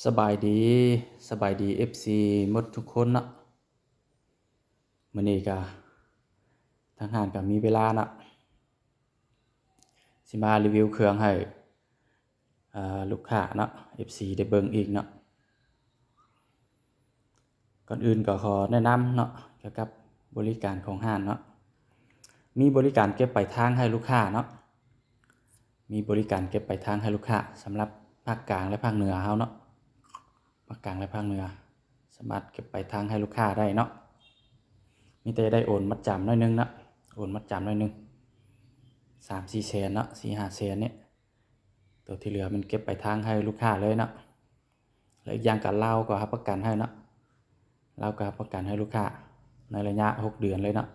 สบายดีFC หมดทุกคนเนาะมื้อนี้ก็ทางห้านก็มีเวลาเนาะสิมารีวิวเครื่องให้ลูกค้าเนาะ FC ได้เบิ่งอีกเนาะก่อนอื่นก็ขอแนะนำเนาะเกี่ยวกับบริการของห้านเนาะมีบริการเก็บปลายทางให้ลูกค้าเนาะมีบริการเก็บปลายทางให้ลูกค้าสำหรับภาคกลางและภาคเหนือเฮาเนาะภาคกลางและภาคเหนือสามารถเก็บปลายทางให้ลูกค้าได้เนาะมีแต่ได้โอนมัดจำหน่อยนึงเนาะโอนมัดจำหน่อยนึง3-4 แสนเนาะ4-5 แสนเนี่ยตัวที่เหลือมันเก็บปลายทางให้ลูกค้าเลยเนาะแล้วอีกอย่างก็เราก็รับประกันให้เนาะเราก็รับประกันให้ลูกค้าในระยะ6 เดือนเลยเนาะ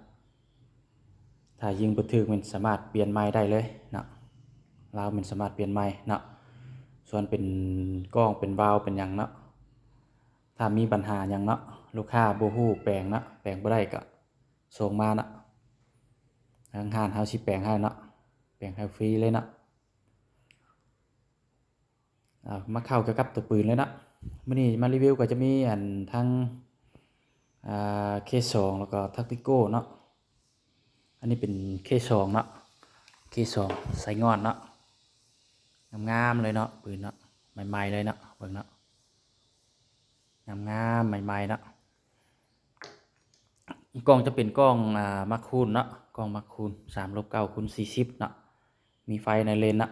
ถ้ายิงบ่ถึกมันสามารถเปลี่ยนใหม่ได้เลยเนาะเรามันสามารถเปลี่ยนใหม่เนาะส่วนเป็นกล้องเป็นวาล์วเป็นหยังเนาะถ้ามีปัญหาหยังเนาะลูกค้าบ่ฮู้แปลงเนาะแปลงบ่ได้ก็ส่งมาเนาะทางห้านเฮาสิแปลงให้เนาะแปลงให้ฟรีเลยเนาะมาเข้าเกี่ยวกับตัวปืนเลยเนาะมื้อนี้มารีวิวก็จะมีทั้งK2 แล้วก็ Tactical เนาะอันนี้เป็น K2 เนาะ K2 ใส่งอนเนาะงามๆเลยเนาะปืนเนาะใหม่ๆเลยเนาะเบิ่งเนาะงามๆใหม่ๆเนาะกล้องจะเป็นกล้องมักคูณเนาะกล้องมักคูณ 3-9x40 เนาะมีไฟในเลนเนาะ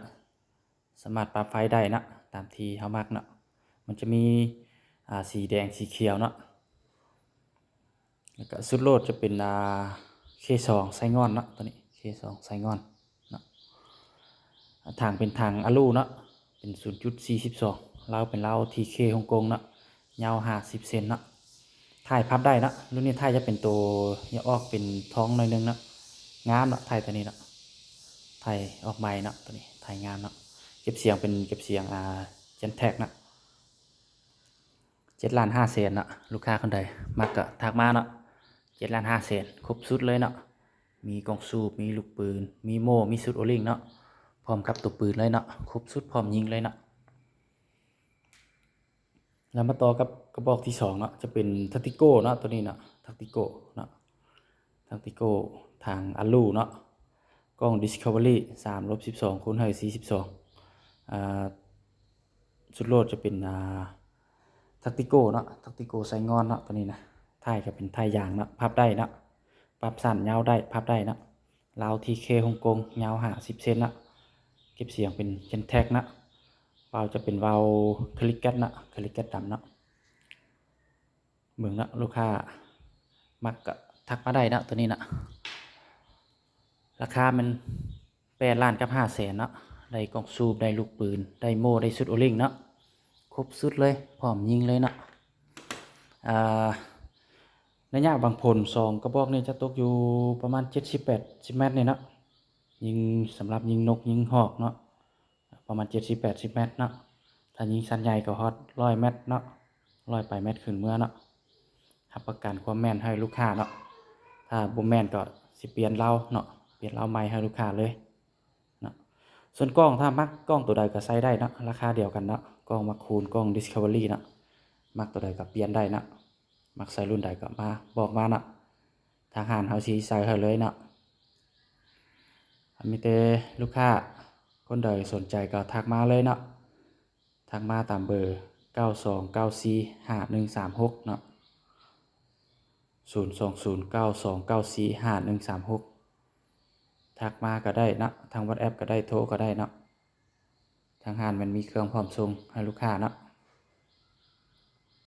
สามารถปรับไฟได้เนาะตามที่เฮามักเนาะมันจะมีสีแดงสีเขียวเนาะแล้วก็สุดโลดจะเป็นK2 ไซงอนเนาะตัวนี้ K2 ไซงอนเนาะทางเป็นทางอะลูเนาะเป็น 0.42 เราเป็นเรา TK ฮ่องกงเนาะยาว50 เซนเนาะถ่ายพับได้เนาะรุ่นนี้ถ่ายจะเป็นตัวอย่าออกเป็นท้องหน่อยนึงเนาะงามเนาะถ่ายตัวนี้เนาะถ่ายออกใหม่เนาะตัวนี้ถ่ายงามเนาะเก็บเสียงเป็นเก็บเสียงGentek เนาะ7,500,000 เนาะลูกค้าคนใดมักก็ทักมาเนาะ7,500,000ครบสุดเลยเนาะมีกล่องสูบมีลูกปืนมีโม่มีชุดโอลิงเนาะพร้อมกับตัวปืนเลยเนาะครบสุดพร้อมยิงเลยเนาะแล้วมาต่อกับกระบอกที่2เนาะจะเป็น Tactical เนาะตัวนี้เนาะ Tactical เนาะ Tactical ทางอะลูเนาะกล้อง Discovery 3-12x42สุดโลดจะเป็นTactical เนาะ Tactical ไซงอนเนาะตัวนี้นะท้ายก็เป็นท้ายยางเนาะพับได้เนาะปรับสั้นยาวได้พับได้เนาะลาว TK ฮ่องกงยาว50 เซนเนาะเก็บเสียงเป็น Gentek เนาะวาล์วจะเป็นวาล์วคลิกแก๊สเนาะคลิกแก๊สดำเนาะเบิ่งเนาะลูกค้ามักก็ทักมาได้เนาะตัวนี้เนาะราคามัน8,500,000เนาะได้กล่องสูบได้ลูกปืนได้โม่ได้ชุดโอลิงเนาะครบสุดเลยพร้อมยิงเลยเนาะระยะบางผล2กระบอกนี่จะตกอยู่ประมาณ70-80 เมตรเนี่ยเนาะยิงสำหรับยิงนกยิงหอกเนาะประมาณ70-80 เมตรเนาะถ้ายิงสั้นใหญ่ก็ฮอต100 เมตรเนาะ100 ปลายเมตรขึ้นเมื่อเนาะรับประกันความแม่นให้ลูกค้าเนาะถ้าบ่แม่นก็สิเปลี่ยนเราเนาะเปลี่ยนเราใหม่ให้ลูกค้าเลยเนาะส่วนกล้องถ้ามักกล้องตัวใดก็ใส่ได้เนาะราคาเดียวกันเนาะกล้องมักคูณกล้อง Discovery เนาะมักตัวใดก็เปลี่ยนได้เนาะมักใส่รุ่นใดก็มาบอกมาเนาะทางห้านเฮาสิใส่ให้เลยเนาะมีแต่ลูกค้าคนใดสนใจก็ทักมาเลยเนาะทักมาตามเบอร์92945136เนาะ02092945136ทักมาก็ได้เนาะทาง WhatsApp ก็ได้โทรก็ได้เนาะทางห้านมันมีเครื่องพร้อมส่งให้ลูกค้าเนาะ